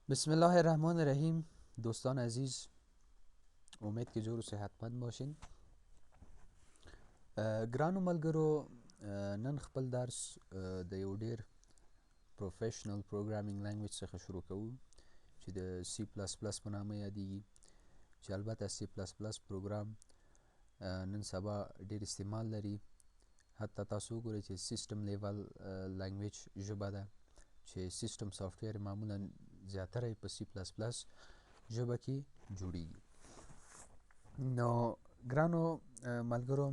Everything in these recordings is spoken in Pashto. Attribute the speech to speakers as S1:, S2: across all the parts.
S1: بسم الله الرحمن الرحیم. دوستان عزیز، امید که جور و صحتمند باشین. ګرانو ملګرو، نن خپل درس د یو ډیر پروفیشنل پروګرامینګ لینګویج څخه شروع کوو چې د سی پلس پلس په نامه یادیږي، چې البته سی پلس پلس پروګرام نن سبا ډیر استعمال لري. حتی تاسو وګورئ چې سیستم لیول لینګویج ژبه ده چې سیستم سافټویر معمولا زیاتره په سی پلس پلس ژبه کې جوړیږي. نو ګرانو ملګرو،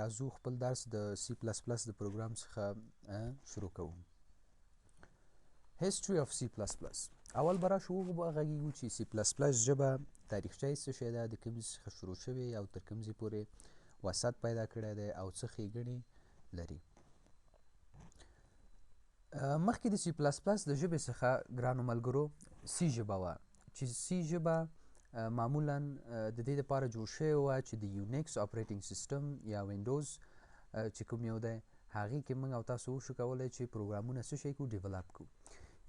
S1: راځو خپل درس د سی پلس پلس د پروګرام څخه شروع کوو. هیستوري اف سی پلس پلس. اول به راشو وغږیږو چې سی پلس پلس ژبه تاریخچه یې څه شی ده، د کوم ځای څخه شروع شوې او تر کوم ځای پورې وسعت پیدا کړی دی او څه ښېګڼې لري. مخکې د سی پلس پلس د ژبې څخه ګرانو ملګرو سی ژبه وه، چې سی ژبه معمولا د دې لپاره جوړ شوې وه چې د یونیکس اپریټینګ سیسټم یا وینډوز چې کوم یو دی هغې کې موږ او تاسو وشو کولی چې پروګرامونه څه شی کړو، ډیولپ کړو.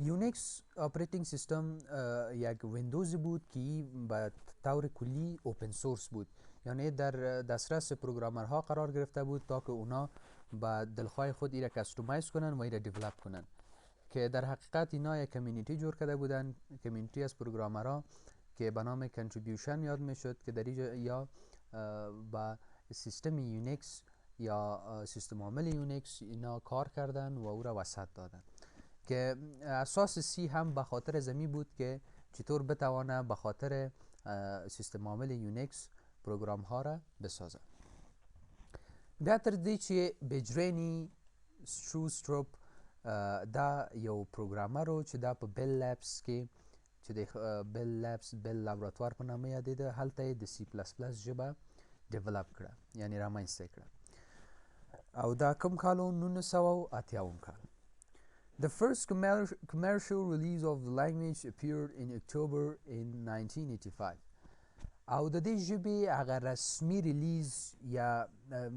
S1: یونیکس آپریتینگ سیستم یک ویندوزی بود که به طور کلی اوپن سورس بود، یعنی در دسترس پروگرامرها قرار گرفته بود تا که اونا با دلخواه خود ایره کستومایز کنن و ایره دیولپ کنن، که در حقیقت اینا یک کمیونیتی جور کرده بودن، کمیونیتی از پروگرامرها که به نام کنتریبیوشن یاد میشد، که در اینجا یا با سیستم یونیکس یا سیستم عامل یونیکس اینا کار کردن و او را وسعت دادن. که اساس سی هم به خاطر زمی بود که چطور بتوانه به خاطر سیستم عامل یونیکس پروگرام ها را بسازه. بیا تر دې چې بجرینی شروستروپ دا یو پروګرامر و چې دا په بیل لابس کې چې د بیل لابراتوار په نامه یادېده، هلته یې د سی پلس پلس ژبه ډیولپ کړه، یعنې رامنځته یې کړه. او دا کوم کال و؟ 1980 کال. The first commercial release of the language appeared in October in 1985. او د دې ژبې هغه رسمي ریلیز یا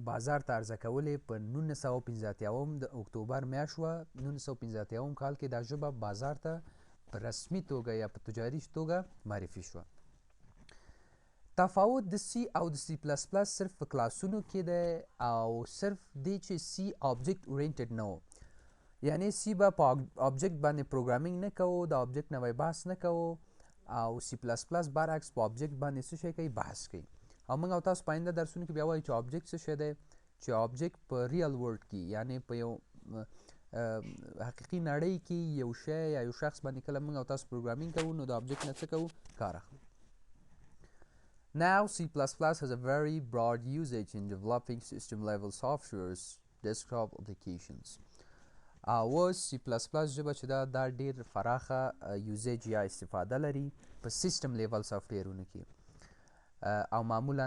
S1: بازار ته عرضه کولې په 1985 د اکتوبر میاشت وه. 1985 کال کې دا ژبه بازار ته په رسمي توګه یا په تجاري توګه معرفي شوه. تفاوت د سی او د سی پلس پلس صرف په کلاسونو کې دی، او صرف دی چې سی آبجیکټ اورینټډ نه و، یعنی سی به په آبجیکټ باندې پروګرامینګ نه کوو، د آبجیکټ نه بحث نه کوو، او سی پلس پلس برعکس په آبجیکټ باندې څه شی کوي، بحث کوي. او موږ او تاسو په آینده درسونو کې بیا وایو چې آبجیکټ څه شی دی، چې آبجیکټ په ریل ورلډ کې یعنی په یو حقیقي نړۍ کې یو شی یا یو شخص باندې کله موږ او تاسو پروګرامینګ کوو نو د آبجیکټ نه څه کوو، کار اخلو. Now C++ has a very broad usage in developing system level software's desktop applications. او سی پلس پلس ژبه چې دا ډیر فراخه یوزیج یا استفاده لري په سیستم لیول سافټویرونو کې، او معمولا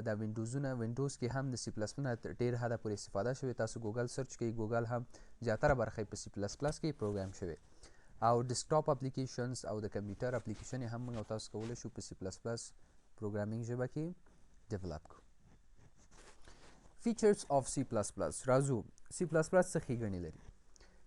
S1: د وینډوز کې هم د سی پلس پلس ډیر حده پورې استفاده شوې. تاسو ګوګل سرچ کوئ، ګوګل هم زیاتره برخه په سی پلس پلس کې پروګرام شوی، او ډیسکټاپ اپلیکیشنز او د کمپیوټر اپلیکیشن هم موږ تاسو کولی شو په سی پلس پلس پروګرامینګ ژبه کې ډیولپ کړو. فیچرز اف سی پلس پلس. راځو سی پلس پلس څه ښېګڼې لري.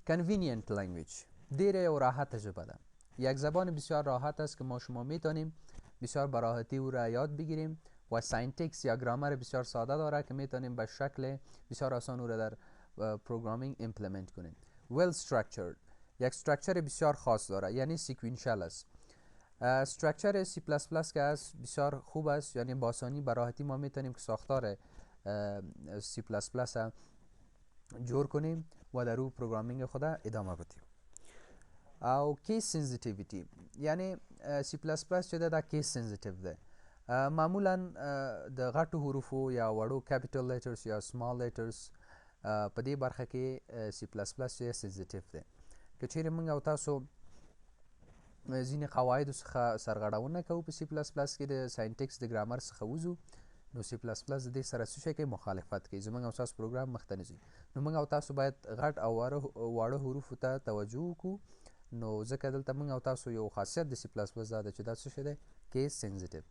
S1: Convenient language، دیر و راحت ژبه ده. یک زبان بسیار راحت است که ما شما میتونیم بسیار به راحتی او را یاد بگیریم، و ساینتکس یا گرامر بسیار ساده داره که میتونیم به شکل بسیار آسان او را در پروگرامینگ ایمپلمنت کنیم. well structured، یک استراکچر بسیار خاص داره، یعنی سیکوینشال است. استراکچر سی پلس پلس که است بسیار خوب است، یعنی با آسانی به راحتی ما میتونیم که ساختار سی پلس پلس جور کنیم و در رو پروگرامینگ خود ادامه بدیم. او کیس سنسیتیویتی، یعنی سی پلس پلس چې دا کیس سنسیتیو ده، معمولا د غټو حروفو یا وړو کیپیټل لیټرز یا سمال لیټرز په دې برخه کې سی پلس پلس چې سنسیتیو ده. که چیرې موږ او تاسو ځینې قواعدو څخه سرغړونه کوو په سی پلس پلس کې، د ساینټکس د ګرامر څخه وځو، نو سی پلس پلس د دې سره څه شی کوي، مخالفت کوي، زموږ او تاسو پروګرام مخته نه ځي. نو موږ او تاسو باید غټ او واړه حروفو ته توجه وکړو، نو ځکه دلته موږ او تاسو یو خاصیت د سی پلس پلس دا ده چې دا څه شی دی، کیس سنسیټیو.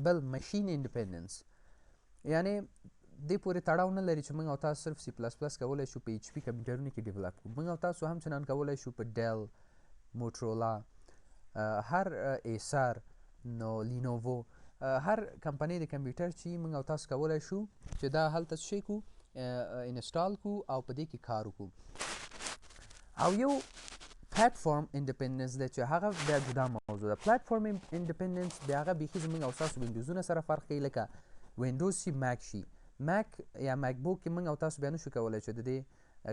S1: بل ماشین انډیپندنس، یعنی دې پورې تړاو نه لري چې موږ او تاسو صرف سی پلس پلس کولی شو په ایچ پي کمپیوټرونو کې ډیولپ کړو. موږ او تاسو همچنان کولی شو په ډیل، موتورولا، هر ایسر، نو لینووو، هر کمپنۍ د کمپیوټر چې موږ او تاسو کولی شو چې دا هلته څه شی کړو، انسټال کړو او په دې کې کار وکړو. او یو پلیټفارم انډیپندنس دی چې هغه بیا جدا موضوع ده. پلیټفارم انډیپندنس بیا هغه بیخي زموږ او ستاسو وینډوزونه سره فرق کوي، لکه وینډوز شي، میک شي. میک یا میک بوک کې موږ او تاسو بیا نشو کولی چې د دې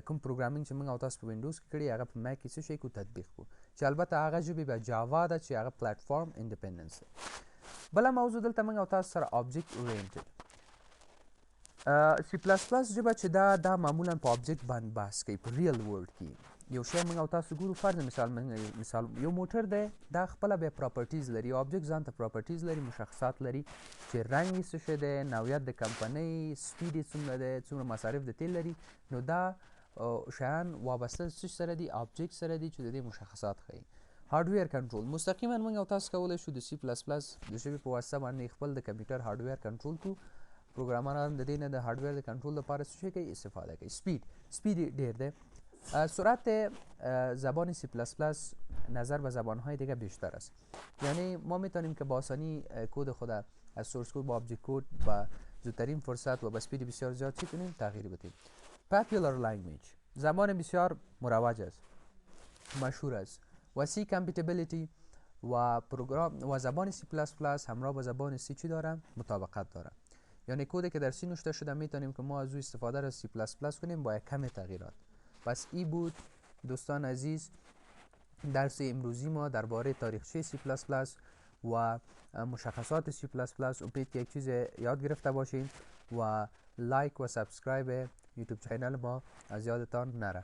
S1: کوم پروګرامینګ چې موږ او تاسو په وینډوز کې کړي هغه په میک کې څه شی کړو، تطبیق کړو، چې البته هغه ژبې بیا جاوا ده چې هغه پلیټفارم انډیپندنس دی. بله موضوع دلته موږ او تاسو سره آبجیکټ اورینټډ سی پلس پلس ژبه چې دا معمولا په آبجیکټ باندې بحث کوي. په ریل ورلډ کې یو شی موږ او تاسو ګورو، فرض مثال یو موټر دی، دا خپله بیا پراپرټیز لري. یو آبجیکټ ځان ته پراپرټیز لري، مشخصات لري چې رنګ یې څه شی دی، نوعیت د کمپنۍ، سپیډ یې څومره دی، څومره مصارف د تیل لري. نو دا شیان وابسته څه سره دي، آبجیکټ سره دي چې د دې مشخصات ښیي. هارډویر کنټرول مستقیما موږ او تاسو کولی شو د سی پلس پلس د ژبې په واسطه باندې خپل د کمپیوټر هارډویر کنټرول کړو. پروګرامران د دې نه د هارډویر د کنټرول لپاره څه شی کوي، استفاده کوي. سپید ډیر دی. سرعت زبان سی پلس پلس نظر به زبانهای دیگه بیشتر است. یعنی ما میتونیم که با آسانی کد خود از سورس کد با آبجکت کد با زودترین فرصت و با سپید بسیار زیاد چی کنیم، تغییر بدیم. پاپولار لنگویج زبان بسیار مروج است، مشهور است. و سی کمپیتیبلیتی و پروگرام و زبان سی پلس پلس همراه با زبان سی چی داره، مطابقت داره. یعنی کدی که در سی نوشته شده میتونیم که ما از او استفاده از سی پلس پلس کنیم با یک کم تغییرات. پس ای بود دوستان عزیز درس امروزی ما درباره تاریخچه سی پلس پلس و مشخصات سی پلس پلس. امید که یک چیز یاد گرفته باشین و لایک و سبسکرایب یوتیوب چینل ما از یادتان نره.